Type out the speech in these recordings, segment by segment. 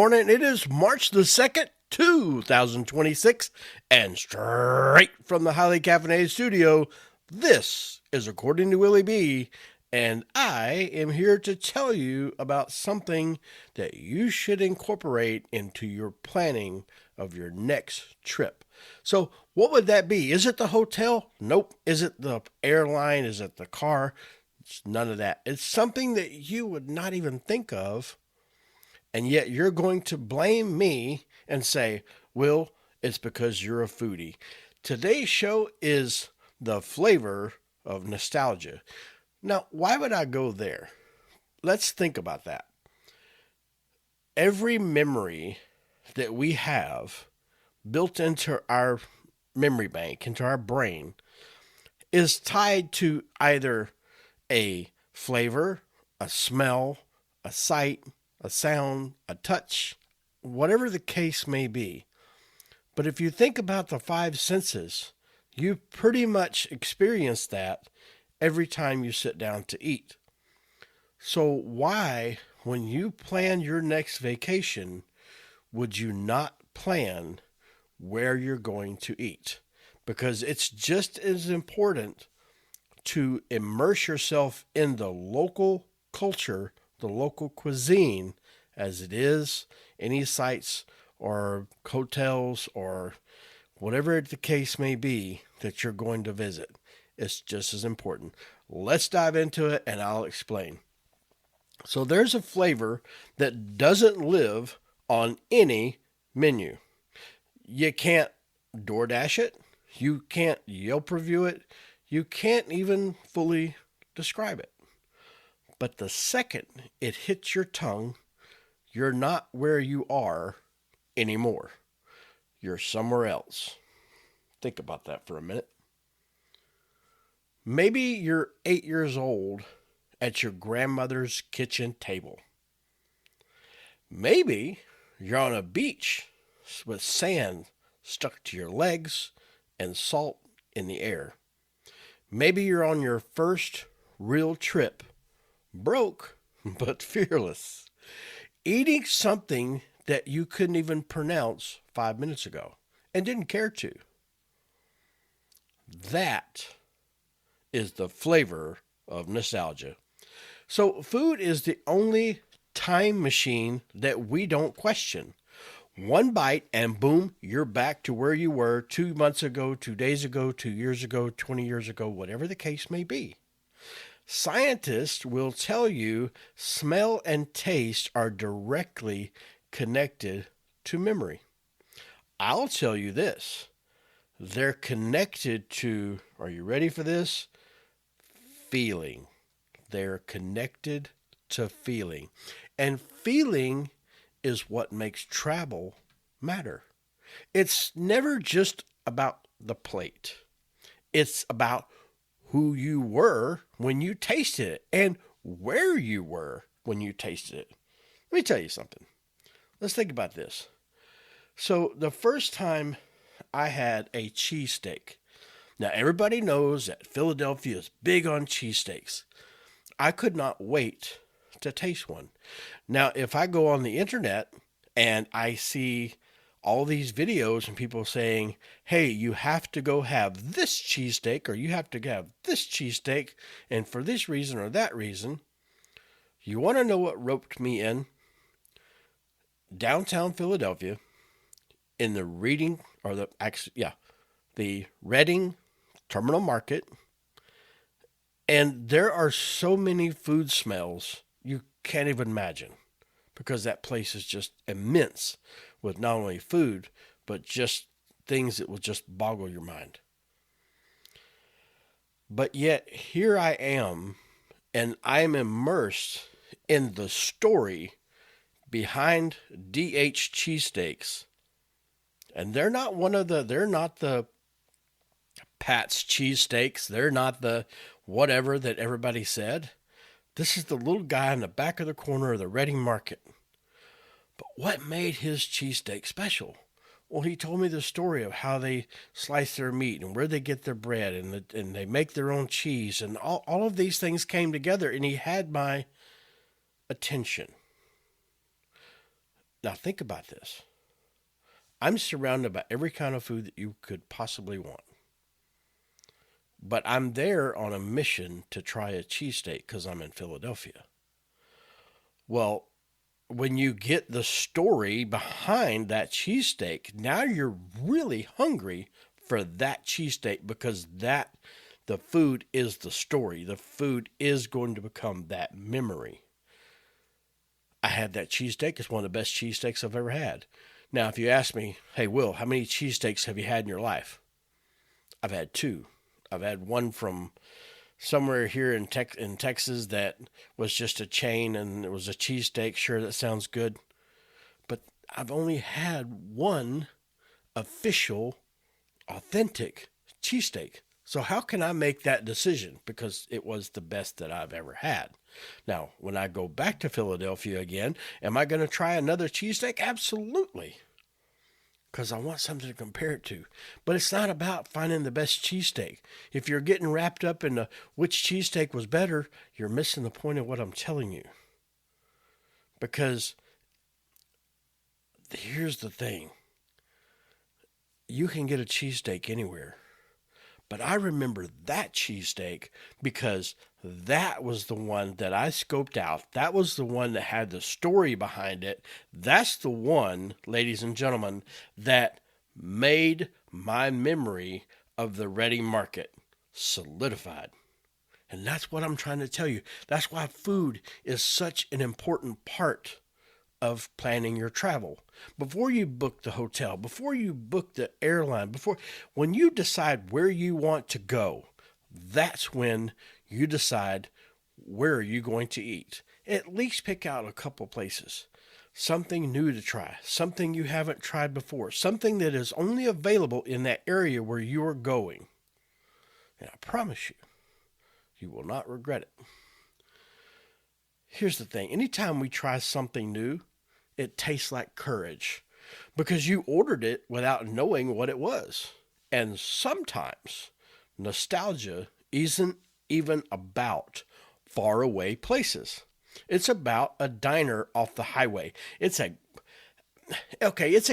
morning. It is March the 2nd, 2026, and straight from the highly caffeinated studio, this is According to Willie B, and I am here to tell you about something that you should incorporate into your planning of your next trip. So, what would that be? Is it the hotel? Nope. Is it the airline? Is it the car? It's none of that. It's something that you would not even think of, and yet you're going to blame me and say, Will, it's because you're a foodie. Today's show is the flavor of nostalgia. Now, why would I go there? Let's think about that. Every memory that we have built into our memory bank, into our brain, is tied to either a flavor, a smell, a sight, a sound, a touch, whatever the case may be. But if you think about the five senses, you pretty much experience that every time you sit down to eat. So why, when you plan your next vacation, would you not plan where you're going to eat? Because it's just as important to immerse yourself in the local culture, the local cuisine, as it is any sites or hotels or whatever the case may be that you're going to visit. It's just as important. Let's dive into it and I'll explain. So there's a flavor that doesn't live on any menu. You can't DoorDash it. You can't Yelp review it. You can't even fully describe it. But the second it hits your tongue, you're not where you are anymore. You're somewhere else. Think about that for a minute. Maybe you're 8 years old at your grandmother's kitchen table. Maybe you're on a beach with sand stuck to your legs and salt in the air. Maybe you're on your first real trip, broke but fearless, eating something that you couldn't even pronounce 5 minutes ago and didn't care to. That is the flavor of nostalgia. So food is the only time machine that we don't question. One bite and boom, you're back to where you were 2 months ago, 2 days ago, 2 years ago, 20 years ago, whatever the case may be. Scientists will tell you smell and taste are directly connected to memory. I'll tell you this. They're connected to, are you ready for this? Feeling. They're connected to feeling. And feeling is what makes travel matter. It's never just about the plate. It's about who you were when you tasted it and where you were when you tasted it. Let me tell you something. Let's think about this. So the first time I had a cheesesteak. Now everybody knows that Philadelphia is big on cheesesteaks. I could not wait to taste one. Now, if I go on the internet and I see all these videos and people saying, hey, you have to go have this cheesesteak or you have to have this cheesesteak and for this reason or that reason, you want to know what roped me in? Downtown Philadelphia in the Reading or the Reading Terminal Market. And there are so many food smells you can't even imagine because that place is just immense with not only food, but just things that will just boggle your mind. But yet here I am, and I am immersed in the story behind DH cheesesteaks. And they're not the Pat's cheesesteaks. They're not the whatever that everybody said. This is the little guy in the back of the corner of the Reading Market. But what made his cheesesteak special? Well, he told me the story of how they slice their meat and where they get their bread and they make their own cheese. And all of these things came together and he had my attention. Now think about this. I'm surrounded by every kind of food that you could possibly want. But I'm there on a mission to try a cheesesteak because I'm in Philadelphia. Well, when you get the story behind that cheesesteak, now you're really hungry for that cheesesteak because the food is the story. The food is going to become that memory. I had that cheesesteak. It's one of the best cheesesteaks I've ever had. Now, if you ask me, hey, Will, how many cheesesteaks have you had in your life? I've had two. I've had one from somewhere here in Texas that was just a chain and it was a cheesesteak. Sure, that sounds good. But I've only had one official, authentic cheesesteak. So how can I make that decision? Because it was the best that I've ever had. Now, when I go back to Philadelphia again, am I going to try another cheesesteak? Absolutely. Because I want something to compare it to. But it's not about finding the best cheesesteak. If you're getting wrapped up in which cheesesteak was better, you're missing the point of what I'm telling you. Because here's the thing. You can get a cheesesteak anywhere. But I remember that cheesesteak because that was the one that I scoped out. That was the one that had the story behind it. That's the one, ladies and gentlemen, that made my memory of the Ready Market solidified. And that's what I'm trying to tell you. That's why food is such an important part of planning your travel. Before you book the hotel, before you book the airline, when you decide where you want to go, that's when you decide where are you going to eat. At least pick out a couple places. Something new to try, something you haven't tried before, something that is only available in that area where you are going. And I promise you, you will not regret it. Here's the thing. Anytime we try something new, it tastes like courage because you ordered it without knowing what it was. And sometimes nostalgia isn't even about faraway places. It's about a diner off the highway. It's a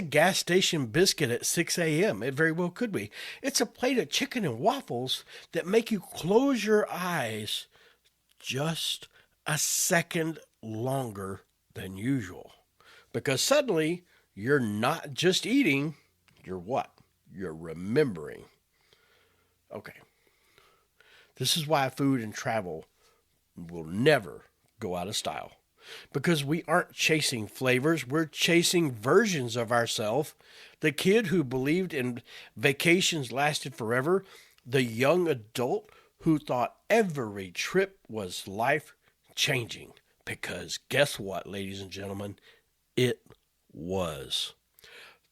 gas station biscuit at 6 a.m. It very well could be. It's a plate of chicken and waffles that make you close your eyes just a second longer than usual. Because suddenly, you're not just eating, you're what? You're remembering. Okay. This is why food and travel will never go out of style. Because we aren't chasing flavors, we're chasing versions of ourselves. The kid who believed in vacations lasted forever, the young adult who thought every trip was life-changing. Because guess what, ladies and gentlemen? It was.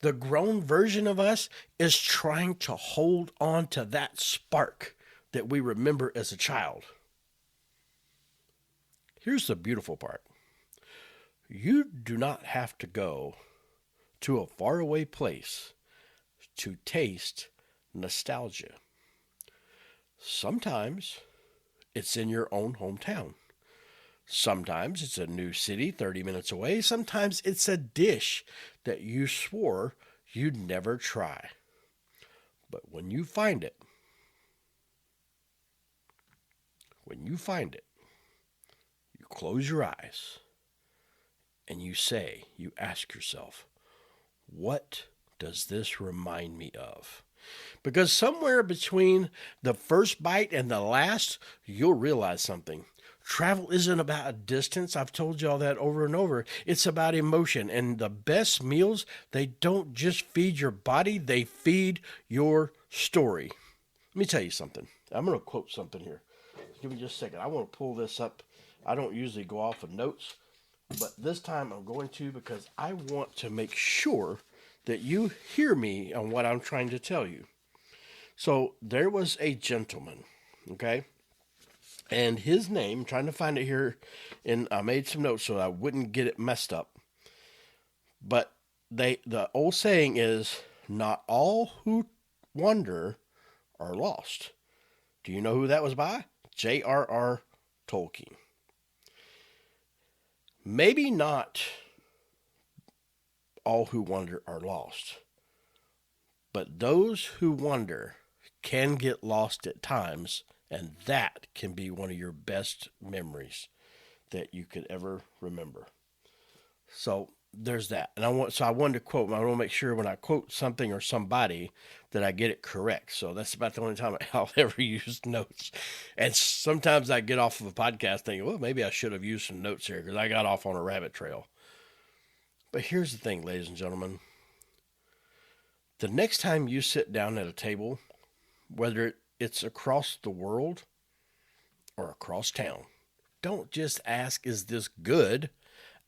The grown version of us is trying to hold on to that spark that we remember as a child. Here's the beautiful part. You do not have to go to a faraway place to taste nostalgia. Sometimes it's in your own hometown. Sometimes it's a new city 30 minutes away. Sometimes it's a dish that you swore you'd never try. But when you find it, you close your eyes and you ask yourself, what does this remind me of? Because somewhere between the first bite and the last, you'll realize something. Travel isn't about a distance. I've told y'all that over and over. It's about emotion. And the best meals, they don't just feed your body, they feed your story. Let me tell you something. I'm going to quote something here. Give me just a second. I want to pull this up. I don't usually go off of notes, but this time I'm going to because I want to make sure that you hear me on what I'm trying to tell you. So there was a gentleman, okay? And his name, I'm trying to find it here, and I made some notes so I wouldn't get it messed up. But the old saying is, not all who wander are lost. Do you know who that was by? J.R.R. Tolkien. Maybe not all who wander are lost. But those who wander can get lost at times, and that can be one of your best memories that you could ever remember. So there's that. And I wanted to quote, I want to make sure when I quote something or somebody that I get it correct. So that's about the only time I'll ever use notes. And sometimes I get off of a podcast thinking, well, maybe I should have used some notes here because I got off on a rabbit trail. But here's the thing, ladies and gentlemen. The next time you sit down at a table, whether it's across the world or across town, don't just ask, is this good?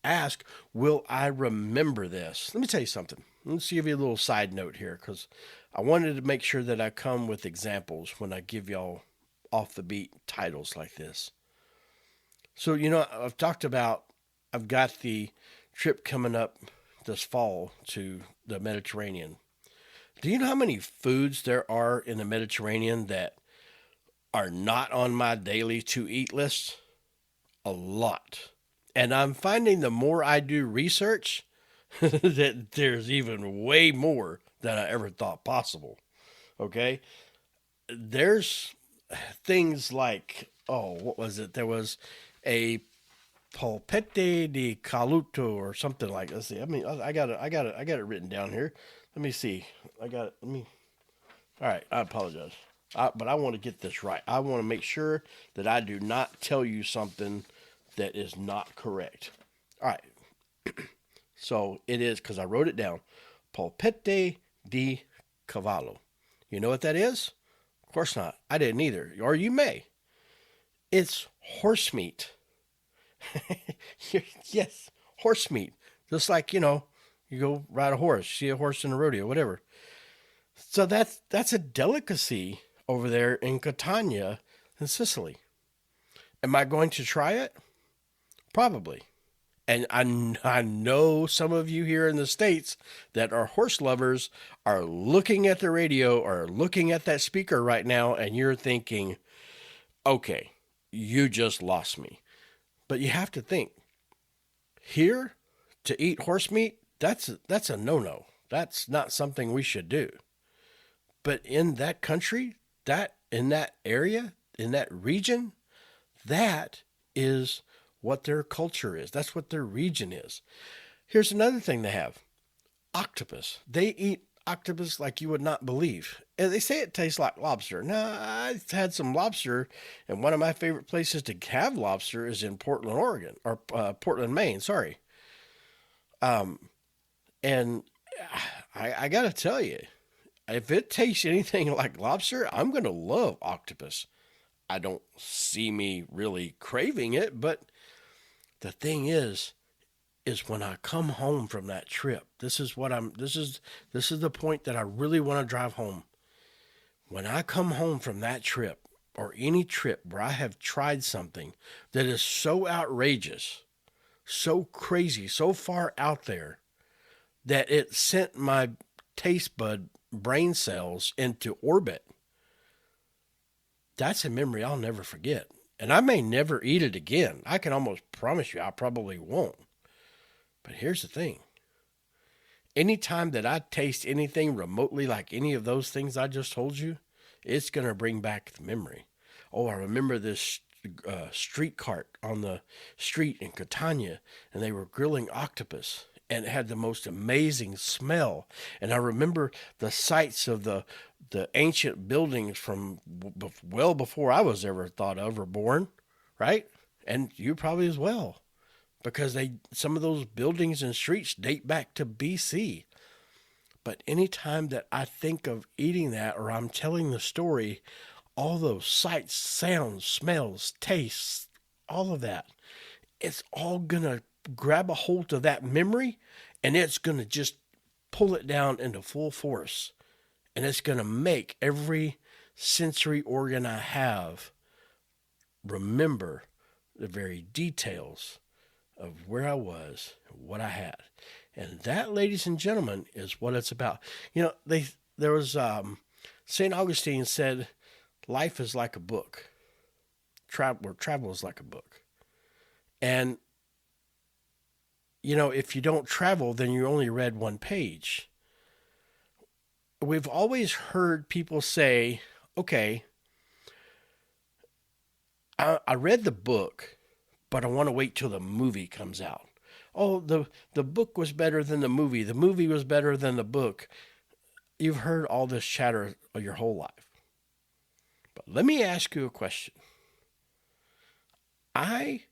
Ask, will I remember this? Let me tell you something. Let's give you a little side note here because I wanted to make sure that I come with examples when I give y'all off the beat titles like this. So, I've got the trip coming up this fall to the Mediterranean. Do you know how many foods there are in the Mediterranean that are not on my daily to eat list? A lot. And I'm finding the more I do research, that there's even way more than I ever thought possible. Okay? There's things like, what was it? There was a polpette di caluto or something like that. See, I got it written down here. Let me see. All right, I apologize. But I want to get this right. I want to make sure that I do not tell you something that is not correct. All right. So it is, because I wrote it down, polpette di cavallo. You know what that is? Of course not. I didn't either. Or you may. It's horse meat. Yes, horse meat. Just like, you go ride a horse, see a horse in a rodeo, whatever. So that's a delicacy over there in Catania in Sicily. Am I going to try it? Probably. And I know some of you here in the States that are horse lovers are looking at the radio or looking at that speaker right now, and you're thinking, okay, you just lost me. But you have to think, here to eat horse meat, that's a no-no. That's not something we should do. But in that country, in that area, in that region, that is what their culture is. That's what their region is. Here's another thing they have. Octopus. They eat octopus like you would not believe. And they say it tastes like lobster. Now, I've had some lobster, and one of my favorite places to have lobster is in Portland, Oregon, or Portland, Maine, sorry. And I got to tell you, if it tastes anything like lobster, I'm going to love octopus. I don't see me really craving it, but the thing is when I come home from that trip, this is the point that I really want to drive home. When I come home from that trip, or any trip where I have tried something that is so outrageous, so crazy, so far out there, that it sent my taste bud brain cells into orbit, that's a memory I'll never forget. And I may never eat it again. I can almost promise you I probably won't. But here's the thing. Anytime that I taste anything remotely like any of those things I just told you, it's going to bring back the memory. Oh, I remember this street cart on the street in Catania, and they were grilling octopus, and it had the most amazing smell. And I remember the sights of the ancient buildings from well before I was ever thought of or born, right? And you probably as well, because some of those buildings and streets date back to BC. But anytime that I think of eating that, or I'm telling the story, all those sights, sounds, smells, tastes, all of that, it's all going to grab a hold of that memory, and it's going to just pull it down into full force. And it's going to make every sensory organ I have remember the very details of where I was, what I had. And that, ladies and gentlemen, is what it's about. There was St. Augustine said, life is like a book. Travel is like a book. And if you don't travel, then you only read one page. We've always heard people say, okay, I read the book, but I want to wait till the movie comes out. Oh, the book was better than the movie. The movie was better than the book. You've heard all this chatter your whole life. But let me ask you a question. I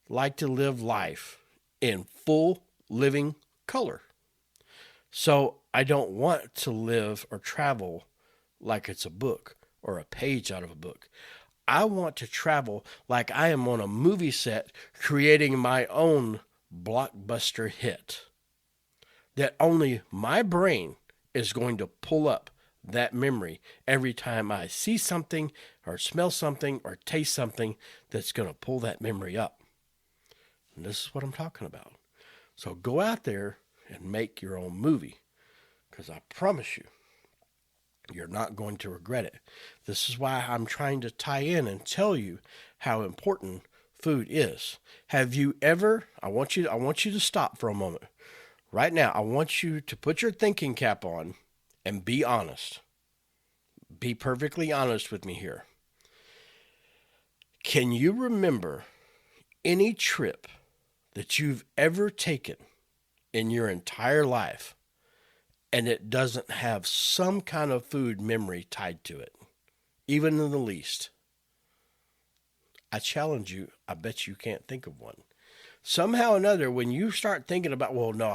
like to live life in full living color. So I don't want to live or travel like it's a book or a page out of a book. I want to travel like I am on a movie set creating my own blockbuster hit that only my brain is going to pull up that memory every time I see something or smell something or taste something that's going to pull that memory up. And this is what I'm talking about. So go out there and make your own movie, because I promise you, you're not going to regret it. This is why I'm trying to tie in and tell you how important food is. Have you ever, I want you to stop for a moment. Right now, I want you to put your thinking cap on and be honest. Be perfectly honest with me here. Can you remember any trip that you've ever taken in your entire life and it doesn't have some kind of food memory tied to it, even in the least? I challenge you, I bet you can't think of one. Somehow or another, when you start thinking about, well, no,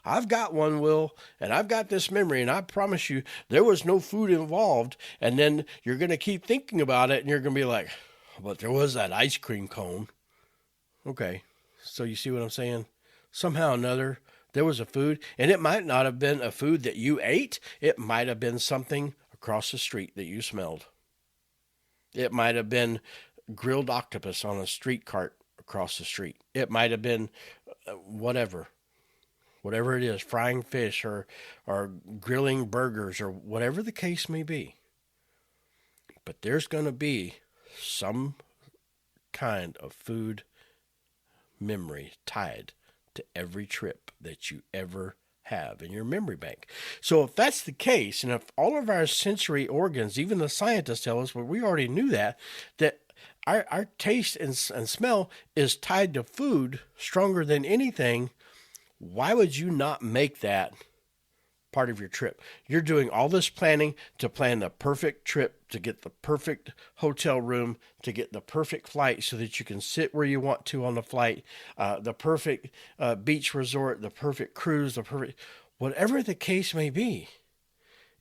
I've got one, Will, and I've got this memory, and I promise you there was no food involved, and then you're going to keep thinking about it, and you're going to be like, but there was that ice cream cone. Okay, so you see what I'm saying? Somehow or another, there was a food, and it might not have been a food that you ate. It might have been something across the street that you smelled. It might have been grilled octopus on a street cart across the street. It might have been whatever it is, frying fish or grilling burgers or whatever the case may be. But there's going to be some kind of food memory tied to every trip that you ever have in your memory bank. So if that's the case, and if all of our sensory organs, even the scientists tell us, well, we already knew that our taste and smell is tied to food stronger than anything, why would you not make that part of your trip? You're doing all this planning to plan the perfect trip, to get the perfect hotel room, to get the perfect flight so that you can sit where you want to on the flight, the perfect beach resort, the perfect cruise, whatever the case may be.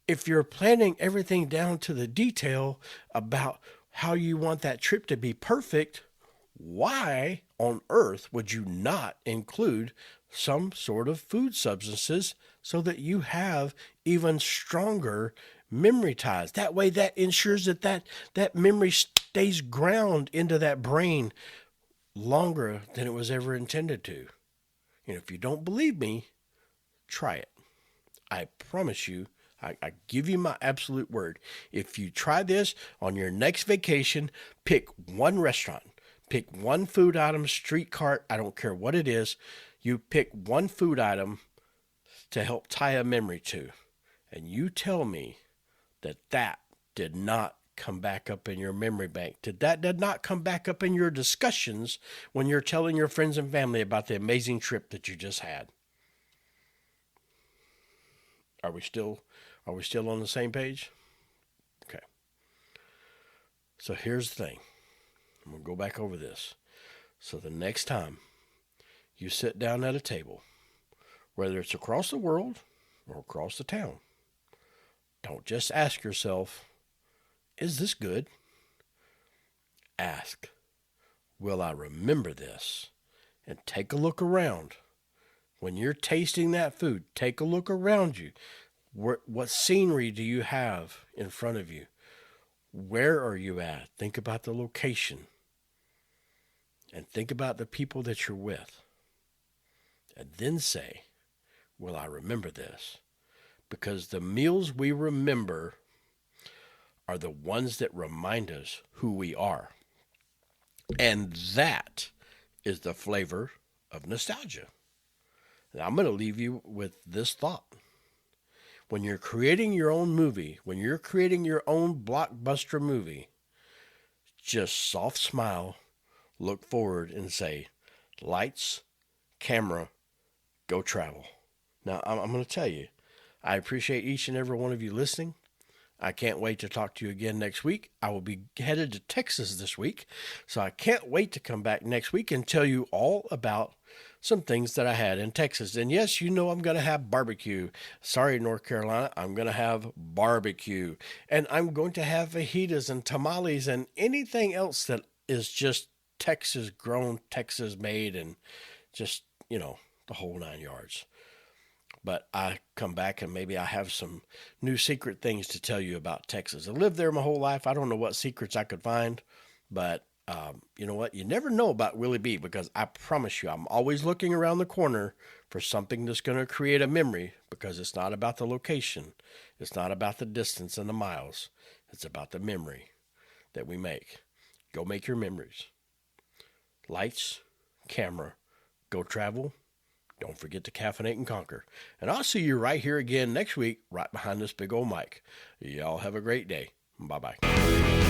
If you're planning everything down to the detail about how you want that trip to be perfect, why on earth would you not include some sort of food substances so that you have even stronger memory ties? That way, that ensures that memory stays ground into that brain longer than it was ever intended to. And if you don't believe me, try it. I promise you, I give you my absolute word. If you try this on your next vacation, pick one restaurant, pick one food item, street cart, I don't care what it is. You pick one food item to help tie a memory to. And you tell me that did not come back up in your memory bank. That did not come back up in your discussions when you're telling your friends and family about the amazing trip that you just had. Are we still on the same page? Okay. So here's the thing. I'm going to go back over this. So the next time you sit down at a table, whether it's across the world or across the town, don't just ask yourself, is this good? Ask, will I remember this? And take a look around. When you're tasting that food, take a look around you. What scenery do you have in front of you? Where are you at? Think about the location. And think about the people that you're with. And then say, will I remember this? Because the meals we remember are the ones that remind us who we are. And that is the flavor of nostalgia. And I'm going to leave you with this thought. When you're creating your own movie, when you're creating your own blockbuster movie, just soft smile, look forward and say, lights, camera, go travel. Now, I'm going to tell you, I appreciate each and every one of you listening. I can't wait to talk to you again next week. I will be headed to Texas this week, so I can't wait to come back next week and tell you all about some things that I had in Texas. And yes, you know I'm going to have barbecue. Sorry, North Carolina, I'm going to have barbecue. And I'm going to have fajitas and tamales and anything else that is just Texas grown, Texas made, and just, the whole 9 yards. But I come back and maybe I have some new secret things to tell you about Texas. I lived there my whole life. I don't know what secrets I could find, but you know what? You never know about Willie B, because I promise you, I'm always looking around the corner for something that's going to create a memory, because it's not about the location. It's not about the distance and the miles. It's about the memory that we make. Go make your memories. Lights, camera, go travel. Don't forget to caffeinate and conquer. And I'll see you right here again next week, right behind this big old mic. Y'all have a great day. Bye-bye.